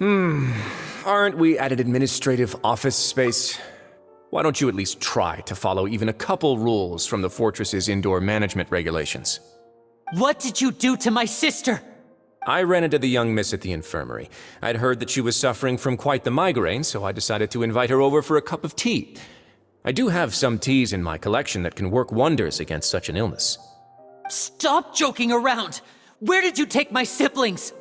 Aren't we at an administrative office space? Why don't you at least try to follow even a couple rules from the fortress's indoor management regulations? What did you do to my sister? I ran into the young miss at the infirmary. I'd heard that she was suffering from quite the migraine, so I decided to invite her over for a cup of tea. I do have some teas in my collection that can work wonders against such an illness. Stop joking around! Where did you take my siblings?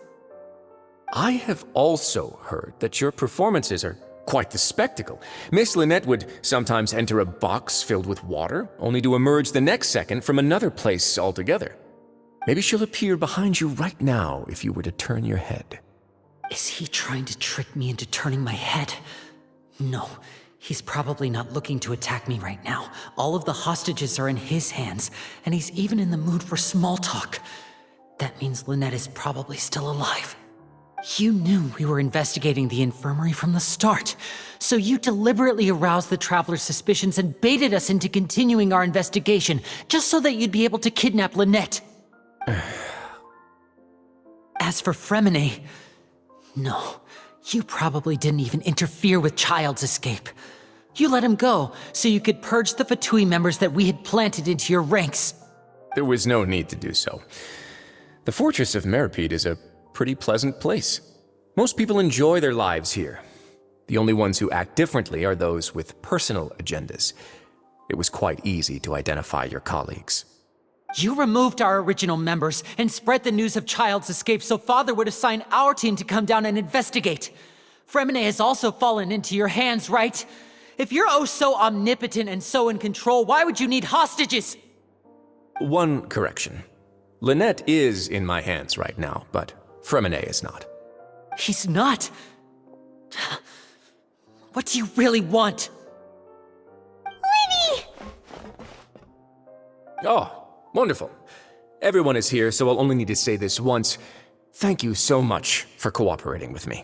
I have also heard that your performances are quite the spectacle. Miss Lynette would sometimes enter a box filled with water, only to emerge the next second from another place altogether. Maybe she'll appear behind you right now if you were to turn your head. Is he trying to trick me into turning my head? No, he's probably not looking to attack me right now. All of the hostages are in his hands, and he's even in the mood for small talk. That means Lynette is probably still alive. You knew we were investigating the infirmary from the start, so you deliberately aroused the traveler's suspicions and baited us into continuing our investigation, just so that you'd be able to kidnap Lynette. As for Fremine, no, you probably didn't even interfere with Child's escape. You let him go so you could purge the Fatui members that we had planted into your ranks. There was no need to do so. The Fortress of Meripede is a pretty pleasant place. Most people enjoy their lives here. The only ones who act differently are those with personal agendas. It was quite easy to identify your colleagues. You removed our original members and spread the news of Child's escape so Father would assign our team to come down and investigate. Fremine has also fallen into your hands, right? If you're oh so omnipotent and so in control, why would you need hostages? One correction. Lynette is in my hands right now, but Fremine is not. He's not? What do you really want? Lenny! Oh, wonderful. Everyone is here, so I'll only need to say this once. Thank you so much for cooperating with me.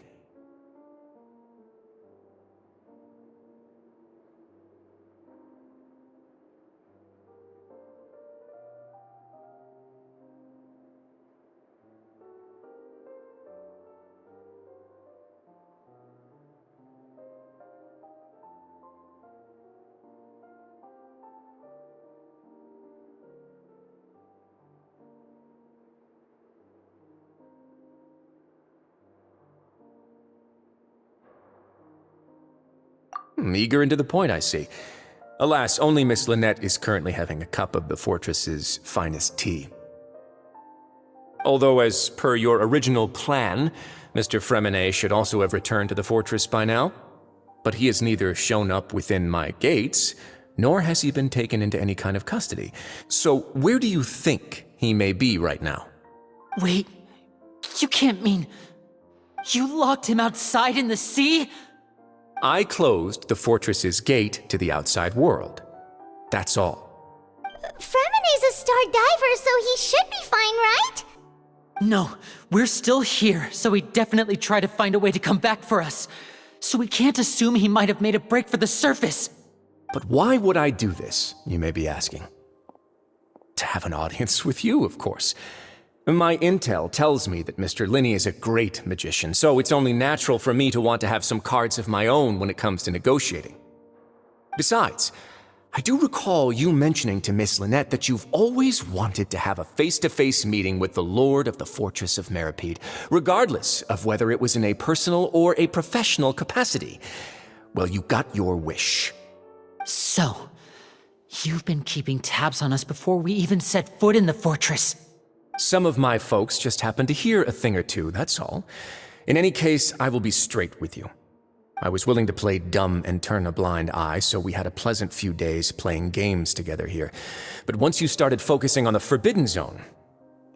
Eager and to the point, I see. Alas, only Miss Lynette is currently having a cup of the fortress's finest tea. Although, as per your original plan, Mr. Fremine should also have returned to the fortress by now. But he has neither shown up within my gates, nor has he been taken into any kind of custody. So where do you think he may be right now? Wait, you can't mean... You locked him outside in the sea? I closed the fortress's gate to the outside world. That's all. Fremine's a star diver, so he should be fine, right? No, we're still here, so he definitely tried to find a way to come back for us. So we can't assume he might have made a break for the surface. But why would I do this, you may be asking? To have an audience with you, of course. My intel tells me that Mr. Linney is a great magician, so it's only natural for me to want to have some cards of my own when it comes to negotiating. Besides, I do recall you mentioning to Miss Lynette that you've always wanted to have a face-to-face meeting with the Lord of the Fortress of Meripede, regardless of whether it was in a personal or a professional capacity. Well, you got your wish. So, you've been keeping tabs on us before we even set foot in the fortress. Some of my folks just happened to hear a thing or two, that's all. In any case, I will be straight with you. I was willing to play dumb and turn a blind eye, so we had a pleasant few days playing games together here. But once you started focusing on the Forbidden Zone,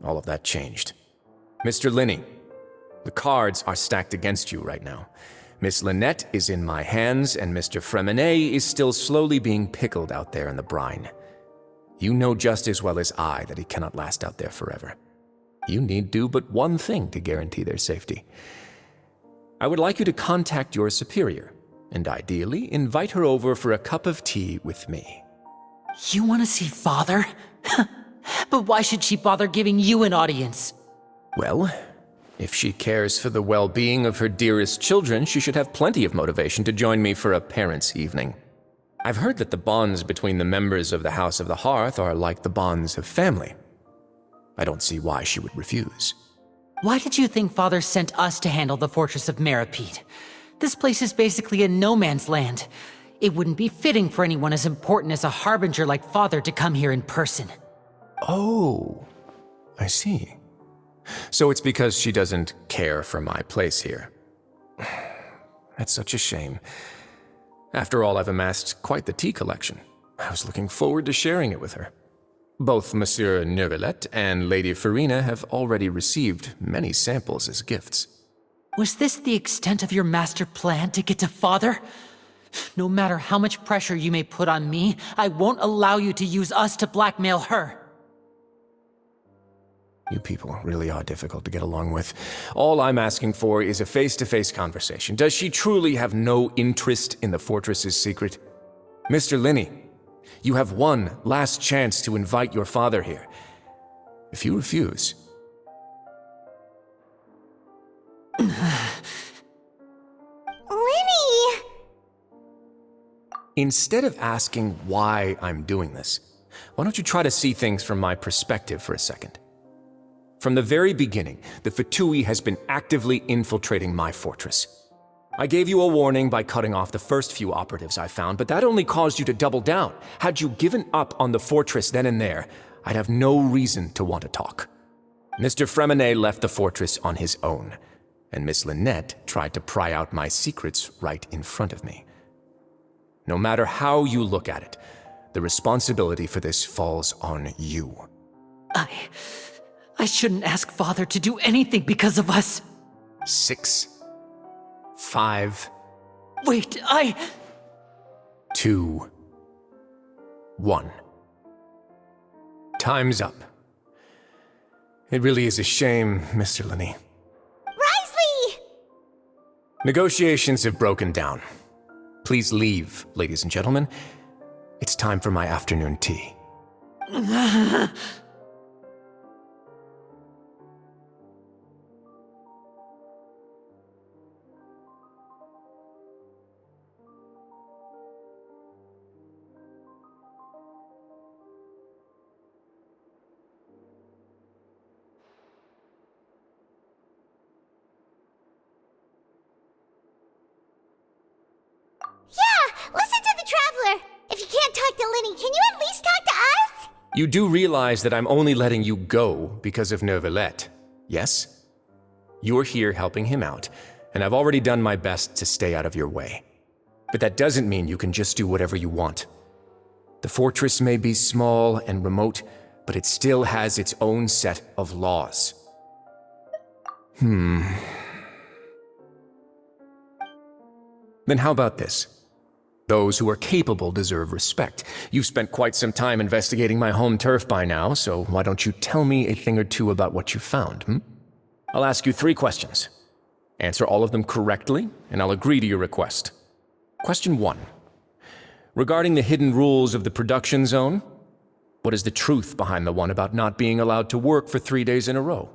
all of that changed. Mr. Linney, the cards are stacked against you right now. Miss Lynette is in my hands, and Mr. Fremine is still slowly being pickled out there in the brine. You know just as well as I that he cannot last out there forever. You need do but one thing to guarantee their safety. I would like you to contact your superior, and ideally invite her over for a cup of tea with me. You want to see Father? But why should she bother giving you an audience? Well, If she cares for the well-being of her dearest children, she should have plenty of motivation to join me for a parents' evening. I've heard that the bonds between the members of the House of the Hearth are like the bonds of family. I don't see why she would refuse. Why did you think Father sent us to handle the Fortress of Meripede? This place is basically a no-man's land. It wouldn't be fitting for anyone as important as a harbinger like Father to come here in person. Oh, I see. So it's because she doesn't care for my place here. That's such a shame. After all, I've amassed quite the tea collection. I was looking forward to sharing it with her. Both Monsieur Neuvillette and Lady Farina have already received many samples as gifts. Was this the extent of your master plan to get to Father? No matter how much pressure you may put on me, I won't allow you to use us to blackmail her. You people really are difficult to get along with. All I'm asking for is a face-to-face conversation. Does she truly have no interest in the fortress's secret? Mr. Linney, you have one last chance to invite your father here. If you refuse... Linny! Instead of asking why I'm doing this, why don't you try to see things from my perspective for a second? From the very beginning, the Fatui has been actively infiltrating my fortress. I gave you a warning by cutting off the first few operatives I found, but that only caused you to double down. Had you given up on the fortress then and there, I'd have no reason to want to talk. Mr. Fremenet left the fortress on his own, and Miss Lynette tried to pry out my secrets right in front of me. No matter how you look at it, the responsibility for this falls on you. I shouldn't ask Father to do anything because of us. 6, 5... Wait, 2, 1. Time's up. It really is a shame, Mr. Linney. Risley! Negotiations have broken down. Please leave, ladies and gentlemen. It's time for my afternoon tea. Yeah, listen to the Traveler! If you can't talk to Linny, can you at least talk to us? You do realize that I'm only letting you go because of Neuvillette, yes? You're here helping him out, and I've already done my best to stay out of your way. But that doesn't mean you can just do whatever you want. The fortress may be small and remote, but it still has its own set of laws. Then how about this? Those who are capable deserve respect. You've spent quite some time investigating my home turf by now, so why don't you tell me a thing or two about what you found, I'll ask you 3 questions. Answer all of them correctly, and I'll agree to your request. Question 1. Regarding the hidden rules of the production zone, what is the truth behind the one about not being allowed to work for 3 days in a row?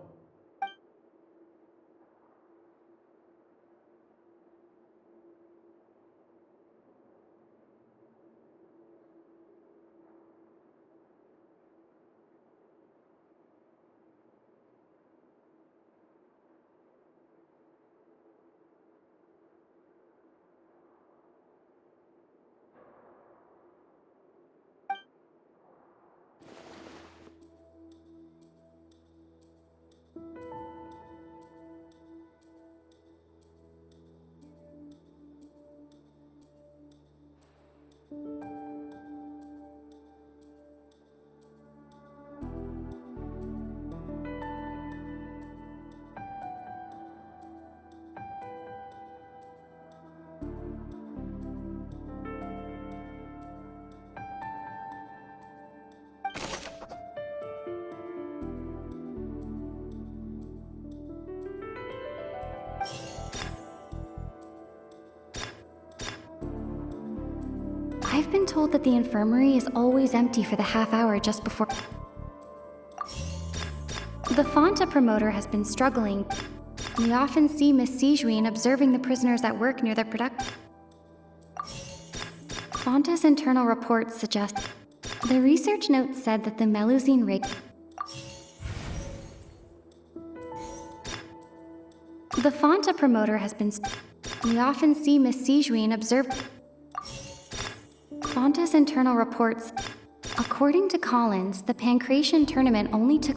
I've been told that the infirmary is always empty for the half hour just before... The Fonta promoter has been struggling. We often see Miss Sijuin observing the prisoners at work near the production. Fonta's internal reports suggest the research notes said that the Melusine rig. The Fonta promoter has been. We often see Miss Sijuin observe. Fonta's internal reports. According to Collins, the Pancration tournament only took.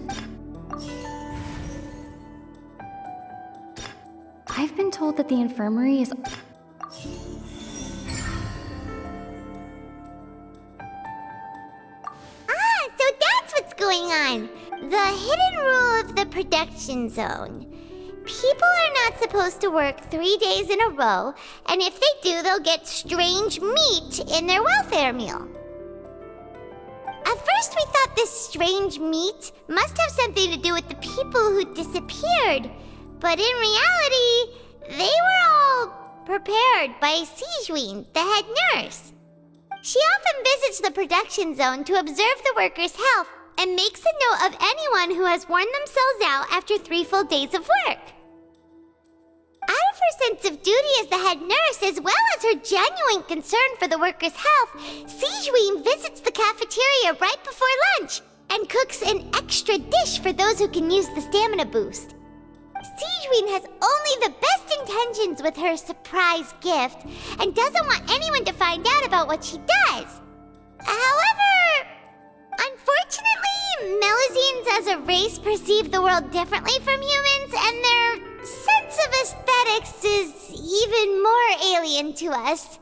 I've been told that the infirmary is. So that's what's going on. The hidden rule of the production zone. People are not supposed to work 3 days in a row, and if they do, they'll get strange meat in their welfare meal. At first, we thought this strange meat must have something to do with the people who disappeared, but in reality, they were all prepared by Sijuin, the head nurse. She often visits the production zone to observe the workers' health and makes a note of anyone who has worn themselves out after 3 full days of work. Out of her sense of duty as the head nurse, as well as her genuine concern for the workers' health, Sijuin visits the cafeteria right before lunch and cooks an extra dish for those who can use the stamina boost. Sijuin has only the best intentions with her surprise gift and doesn't want anyone to find out about what she does. However, unfortunately, Melusines as a race perceive the world differently from humans, and their sense of aesthetics is even more alien to us.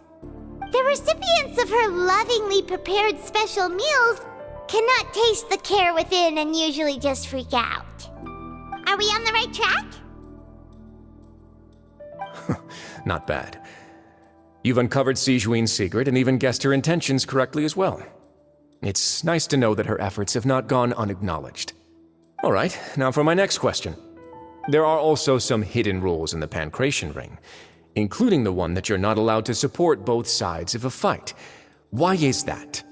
The recipients of her lovingly prepared special meals cannot taste the care within and usually just freak out. Are we on the right track? Not bad. You've uncovered Sijuin's secret and even guessed her intentions correctly as well. It's nice to know that her efforts have not gone unacknowledged. All right, now for my next question. There are also some hidden rules in the Pancration Ring, including the one that you're not allowed to support both sides of a fight. Why is that?